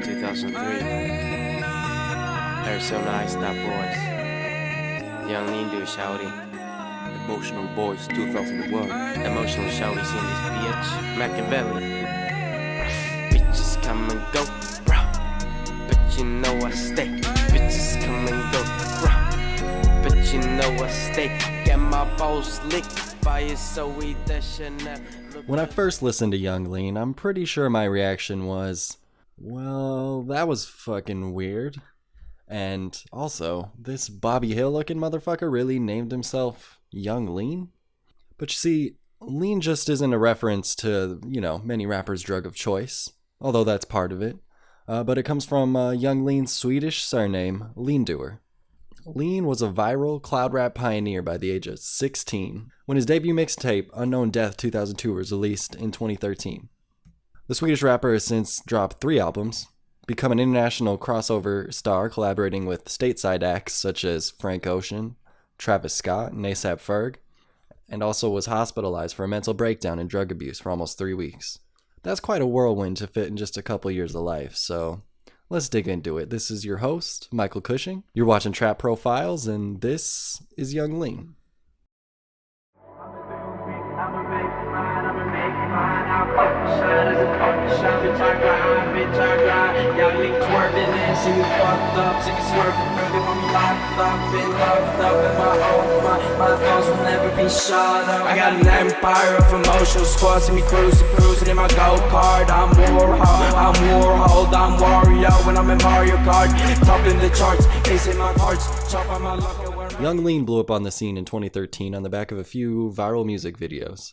2003. Heard so nice, that boys. Young lean dude, shouty. Emotional Boys 2001. Emotional shouty, seen this bitch. Machiavelli. Bitches come and go, bruh. But you know I stay. Bitches come and go, bruh. But you know I stay. Get my balls licked by it, so we that Chanel. When I first listened to Young Lean, I'm pretty sure my reaction was, well, that was fucking weird. And also, this Bobby Hill looking motherfucker really named himself Young Lean? But you see, lean just isn't a reference to, many rappers' drug of choice, although that's part of it. But it comes from Young Lean's Swedish surname, Lean Doer. Lean was a viral cloud rap pioneer by the age of 16, when his debut mixtape, Unknown Death 2002, was released in 2013. The Swedish rapper has since dropped 3 albums, become an international crossover star collaborating with stateside acts such as Frank Ocean, Travis Scott, and A$AP Ferg, and also was hospitalized for a mental breakdown and drug abuse for almost 3 weeks. That's quite a whirlwind to fit in just a couple years of life, so let's dig into it. This is your host, Michael Cushing. You're watching Trap Profiles, and this is Young Lean. I got an empire of emotional squads and me cruising in my go-kart. I'm Warhol, I'm Wario when I'm in Mario Kart. Top in the charts, casing my cards, chop on my luck. Young Lean blew up on the scene in 2013 on the back of a few viral music videos.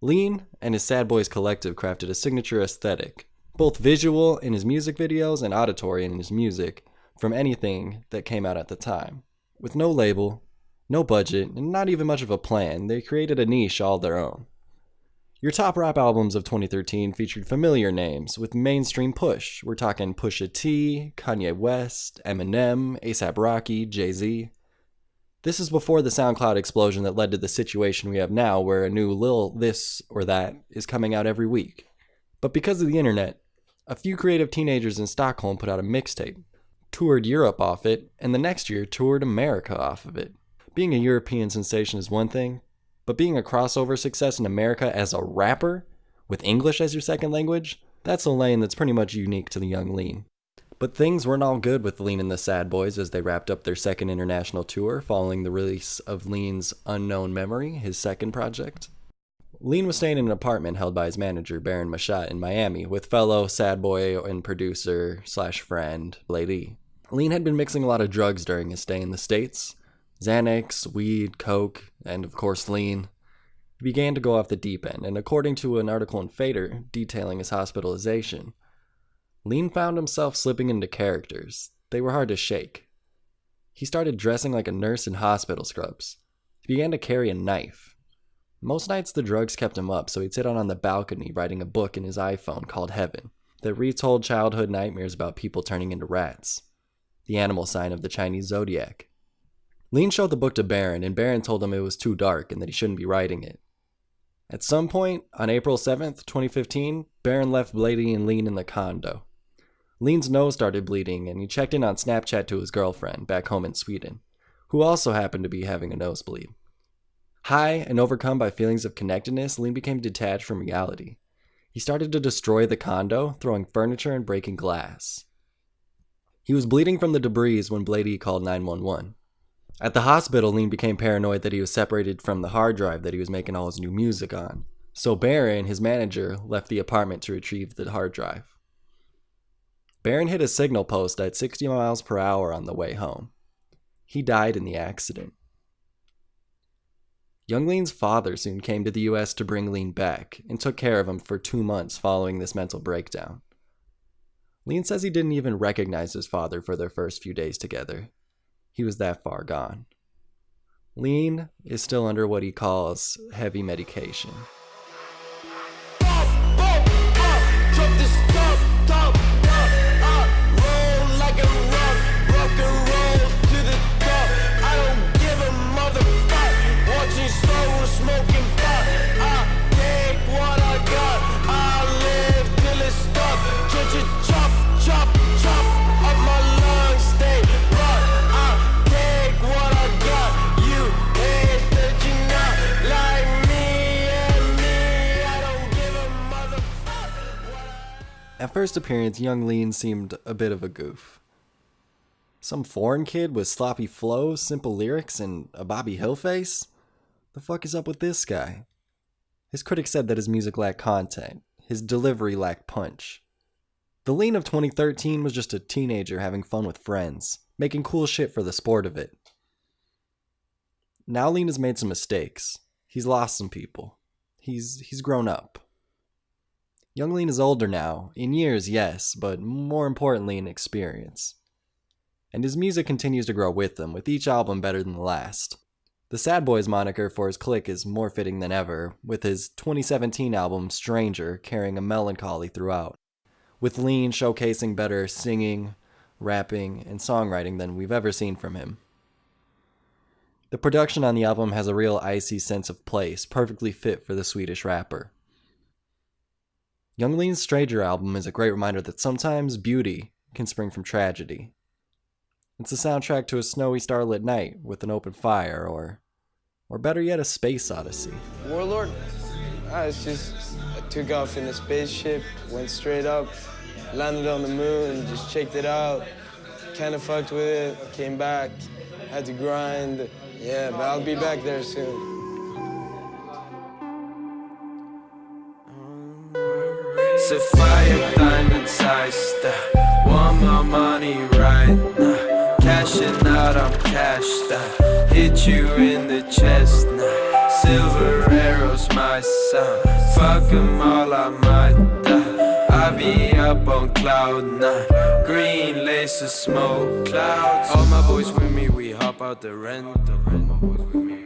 Lean and his Sad Boys collective crafted a signature aesthetic, both visual in his music videos and auditory in his music, from anything that came out at the time. With no label, no budget, and not even much of a plan, they created a niche all their own. Your top rap albums of 2013 featured familiar names with mainstream push. We're talking Pusha T, Kanye West, Eminem, A$AP Rocky, Jay-Z. This is before the Soundcloud explosion that led to the situation we have now, where a new Lil this or that is coming out every week. But because of the internet, a few creative teenagers in Stockholm put out a mixtape, toured Europe off it, and the next year toured America off of it. Being a European sensation is one thing, but being a crossover success in America as a rapper, with English as your second language, that's a lane that's pretty much unique to the Young Lean. But things weren't all good with Lean and the Sad Boys as they wrapped up their second international tour following the release of Lean's Unknown Memory, his second project. Lean was staying in an apartment held by his manager, Baron Machat, in Miami, with fellow Sad Boy and producer/friend, Lady. Lean had been mixing a lot of drugs during his stay in the States. Xanax, weed, coke, and of course Lean. He began to go off the deep end, and according to an article in Fader detailing his hospitalization, Lean found himself slipping into characters. They were hard to shake. He started dressing like a nurse in hospital scrubs. He began to carry a knife. Most nights the drugs kept him up, so he'd sit out on the balcony writing a book in his iPhone called Heaven that retold childhood nightmares about people turning into rats, the animal sign of the Chinese zodiac. Lean showed the book to Baron, and Baron told him it was too dark and that he shouldn't be writing it. At some point, on April 7th, 2015, Baron left Blady and Lean in the condo. Lean's nose started bleeding, and he checked in on Snapchat to his girlfriend, back home in Sweden, who also happened to be having a nosebleed. High and overcome by feelings of connectedness, Lean became detached from reality. He started to destroy the condo, throwing furniture and breaking glass. He was bleeding from the debris when Blady called 911. At the hospital, Lean became paranoid that he was separated from the hard drive that he was making all his new music on. So Baron, his manager, left the apartment to retrieve the hard drive. Baron hit a signal post at 60 miles per hour on the way home. He died in the accident. Young Lean's father soon came to the US to bring Lean back and took care of him for 2 months following this mental breakdown. Lean says he didn't even recognize his father for their first few days together. He was that far gone. Lean is still under what he calls heavy medication. At first appearance, young Lean seemed a bit of a goof. Some foreign kid with sloppy flows, simple lyrics, and a Bobby Hill face? The fuck is up with this guy? His critics said that his music lacked content, his delivery lacked punch. The Lean of 2013 was just a teenager having fun with friends, making cool shit for the sport of it. Now Lean has made some mistakes. He's lost some people. He's grown up. Young Lean is older now, in years, yes, but more importantly in experience. And his music continues to grow with him, with each album better than the last. The Sad Boys moniker for his clique is more fitting than ever, with his 2017 album Stranger carrying a melancholy throughout, with Lean showcasing better singing, rapping, and songwriting than we've ever seen from him. The production on the album has a real icy sense of place, perfectly fit for the Swedish rapper. Young Lean's Stranger album is a great reminder that sometimes beauty can spring from tragedy. It's a soundtrack to a snowy starlit night with an open fire, or better yet, a space odyssey. Warlord? It's just, I took off in a spaceship, went straight up, landed on the moon, just checked it out, kinda fucked with it, came back, had to grind. Yeah, but I'll be back there soon. Sapphire diamonds iced out. Want my money right now. Cashing out, I'm cashed out. Hit you in the chest now. Silver arrows, my sound. Fuck 'em all, I might die. I be up on cloud nine. Green laser smoke clouds. All my boys with me, we hop out the rent. All my boys with me.